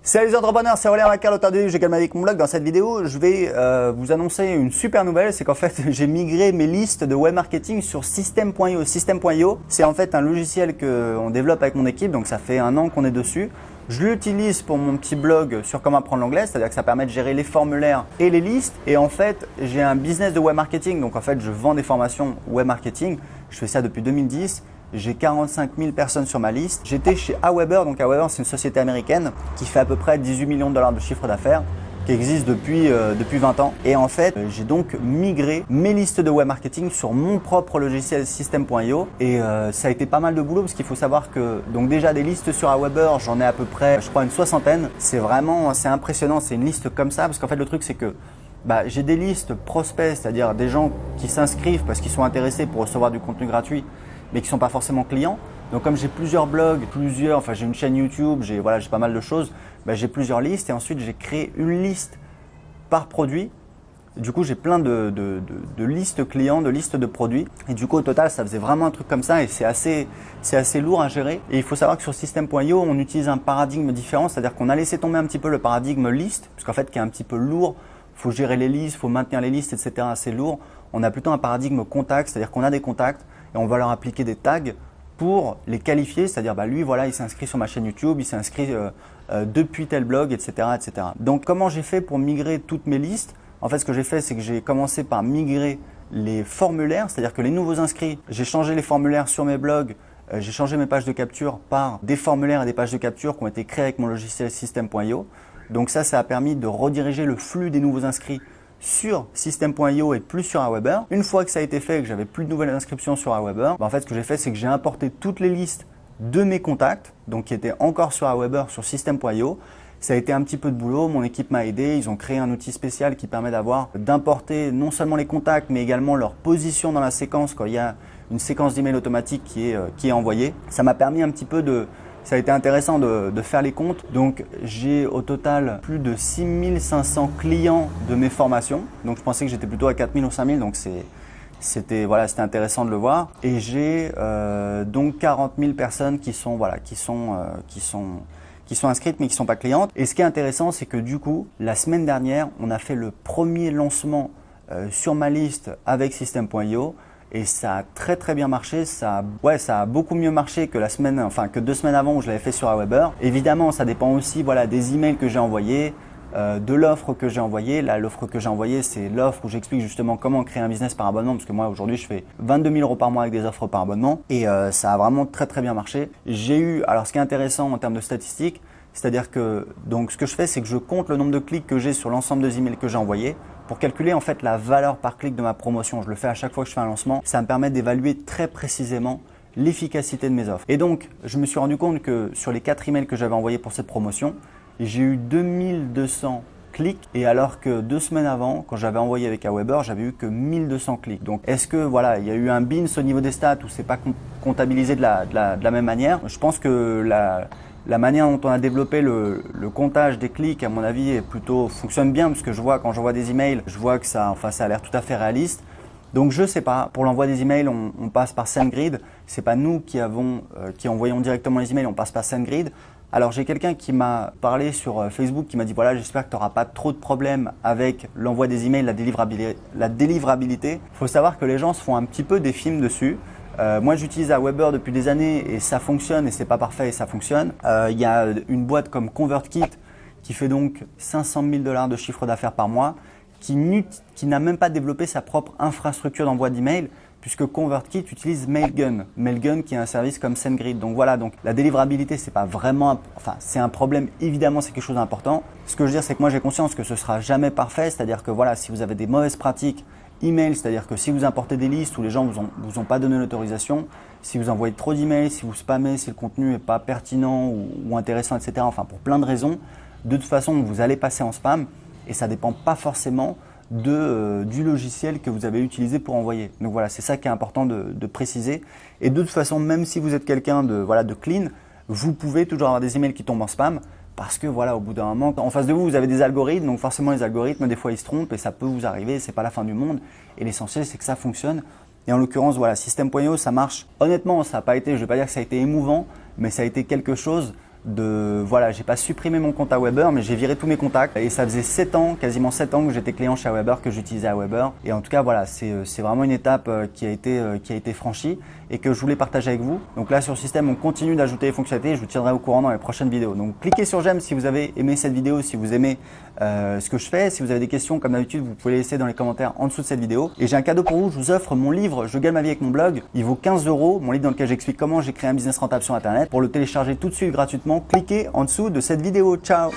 Salut les entrepreneurs, c'est Aurélien Macar, l'auteur du livre J'ai calmé avec mon blog. Dans cette vidéo, je vais vous annoncer une super nouvelle, c'est qu'en fait j'ai migré mes listes de web marketing sur System.io. System.io, c'est en fait un logiciel qu'on développe avec mon équipe, donc ça fait 1 an qu'on est dessus. Je l'utilise pour mon petit blog sur comment apprendre l'anglais, c'est-à-dire que ça permet de gérer les formulaires et les listes. Et en fait, j'ai un business de web marketing, donc en fait je vends des formations web marketing. Je fais ça depuis 2010. J'ai 45 000 personnes sur ma liste. J'étais chez Aweber, donc Aweber c'est une société américaine qui fait à peu près 18 millions de dollars de chiffre d'affaires, qui existe depuis 20 ans. Et en fait, j'ai donc migré mes listes de web marketing sur mon propre logiciel System.io. Et ça a été pas mal de boulot parce qu'il faut savoir que donc déjà des listes sur Aweber, j'en ai à peu près, je crois, une 60aine. C'est impressionnant, c'est une liste comme ça parce qu'en fait le truc c'est que j'ai des listes prospects, c'est-à-dire des gens qui s'inscrivent parce qu'ils sont intéressés pour recevoir du contenu gratuit, mais qui ne sont pas forcément clients. Donc comme j'ai plusieurs blogs, j'ai une chaîne YouTube, j'ai pas mal de choses, j'ai plusieurs listes et ensuite j'ai créé une liste par produit. Du coup, j'ai plein de listes clients, de listes de produits. Et du coup, au total, ça faisait vraiment un truc comme ça et c'est assez lourd à gérer. Et il faut savoir que sur System.io, on utilise un paradigme différent, c'est-à-dire qu'on a laissé tomber un petit peu le paradigme liste, puisqu'en fait, qui est un petit peu lourd. Il faut gérer les listes, il faut maintenir les listes, etc. C'est lourd. On a plutôt un paradigme contact, c'est-à-dire qu'on a des contacts et on va leur appliquer des tags pour les qualifier, c'est-à-dire lui, voilà, il s'est inscrit sur ma chaîne YouTube, il s'est inscrit depuis tel blog, etc., etc. Donc, comment j'ai fait pour migrer toutes mes listes? En fait, ce que j'ai fait, c'est que j'ai commencé par migrer les formulaires, c'est-à-dire que les nouveaux inscrits, j'ai changé les formulaires sur mes blogs, j'ai changé mes pages de capture par des formulaires et des pages de capture qui ont été créées avec mon logiciel System.io. Donc ça a permis de rediriger le flux des nouveaux inscrits sur System.io et plus sur Aweber. Une fois que ça a été fait et que j'avais plus de nouvelles inscriptions sur Aweber, en fait ce que j'ai fait c'est que j'ai importé toutes les listes de mes contacts, donc qui étaient encore sur Aweber sur System.io. Ça a été un petit peu de boulot, mon équipe m'a aidé, ils ont créé un outil spécial qui permet d'importer non seulement les contacts mais également leur position dans la séquence quand il y a une séquence d'email automatique qui est envoyée. Ça m'a permis un petit peu ça a été intéressant de faire les comptes. Donc, j'ai au total plus de 6500 clients de mes formations. Donc, je pensais que j'étais plutôt à 4000 ou 5000. Donc, c'était intéressant de le voir. Et j'ai donc 40 000 personnes qui sont inscrites mais qui ne sont pas clientes. Et ce qui est intéressant, c'est que du coup, la semaine dernière, on a fait le premier lancement sur ma liste avec System.io. Et ça a très très bien marché, ça a beaucoup mieux marché que que 2 semaines avant où je l'avais fait sur Aweber. Évidemment, ça dépend aussi des emails que j'ai envoyés, de l'offre que j'ai envoyée. Là, l'offre que j'ai envoyée, c'est l'offre où j'explique justement comment créer un business par abonnement, parce que moi aujourd'hui je fais 22 000 € par mois avec des offres par abonnement et ça a vraiment très très bien marché. Alors ce qui est intéressant en termes de statistiques, c'est-à-dire que donc ce que je fais, c'est que je compte le nombre de clics que j'ai sur l'ensemble des emails que j'ai envoyés pour calculer en fait la valeur par clic de ma promotion. Je le fais à chaque fois que je fais un lancement. Ça me permet d'évaluer très précisément l'efficacité de mes offres. Et donc, je me suis rendu compte que sur les 4 emails que j'avais envoyés pour cette promotion, j'ai eu 2200 clics et alors que 2 semaines avant, quand j'avais envoyé avec Aweber, j'avais eu que 1200 clics. Donc, est-ce que il y a eu un bins au niveau des stats ou c'est pas comptabilisé de la même manière? Je pense que la manière dont on a développé le comptage des clics, à mon avis, fonctionne bien parce que quand j'envoie des emails, je vois que ça a l'air tout à fait réaliste. Donc je sais pas, pour l'envoi des emails, on passe par SendGrid. C'est pas nous qui envoyons directement les emails, on passe par SendGrid. Alors j'ai quelqu'un qui m'a parlé sur Facebook qui m'a dit voilà, j'espère que tu n'auras pas trop de problèmes avec l'envoi des emails, la délivrabilité. Il faut savoir que les gens se font un petit peu des films dessus. Moi j'utilise Aweber depuis des années et ça fonctionne et c'est pas parfait et ça fonctionne. Il y a une boîte comme ConvertKit qui fait donc 500 000 $ de chiffre d'affaires par mois qui n'a même pas développé sa propre infrastructure d'envoi d'email puisque ConvertKit utilise Mailgun. Mailgun qui est un service comme SendGrid. Donc voilà, donc la délivrabilité c'est pas vraiment, c'est un problème, évidemment c'est quelque chose d'important. Ce que je veux dire c'est que moi j'ai conscience que ce sera jamais parfait, c'est-à-dire que si vous avez des mauvaises pratiques email, c'est-à-dire que si vous importez des listes où les gens vous ont pas donné l'autorisation, si vous envoyez trop d'emails, si vous spammez, si le contenu n'est pas pertinent ou intéressant, etc. Enfin, pour plein de raisons, de toute façon, vous allez passer en spam et ça ne dépend pas forcément du logiciel que vous avez utilisé pour envoyer. Donc voilà, c'est ça qui est important de préciser. Et de toute façon, même si vous êtes quelqu'un de clean, vous pouvez toujours avoir des emails qui tombent en spam. Parce que au bout d'un moment, en face de vous, vous avez des algorithmes, donc forcément les algorithmes, des fois ils se trompent et ça peut vous arriver, c'est pas la fin du monde. Et l'essentiel, c'est que ça fonctionne. Et en l'occurrence, System.io, ça marche. Honnêtement, ça n'a pas été, je ne vais pas dire que ça a été émouvant, mais ça a été quelque chose voilà, j'ai pas supprimé mon compte Aweber, mais j'ai viré tous mes contacts et ça faisait 7 ans, quasiment 7 ans que j'étais client chez Aweber, que j'utilisais Aweber. Et en tout cas, voilà, c'est vraiment une étape qui a été franchie et que je voulais partager avec vous. Donc là, sur le système, on continue d'ajouter les fonctionnalités et je vous tiendrai au courant dans les prochaines vidéos. Donc cliquez sur j'aime si vous avez aimé cette vidéo, si vous aimez ce que je fais. Si vous avez des questions, comme d'habitude, vous pouvez les laisser dans les commentaires en dessous de cette vidéo. Et j'ai un cadeau pour vous, je vous offre mon livre Je gagne ma vie avec mon blog. Il vaut 15 €, mon livre dans lequel j'explique comment j'ai créé un business rentable sur Internet. Pour le télécharger tout de suite gratuitement, cliquez en dessous de cette vidéo. Ciao!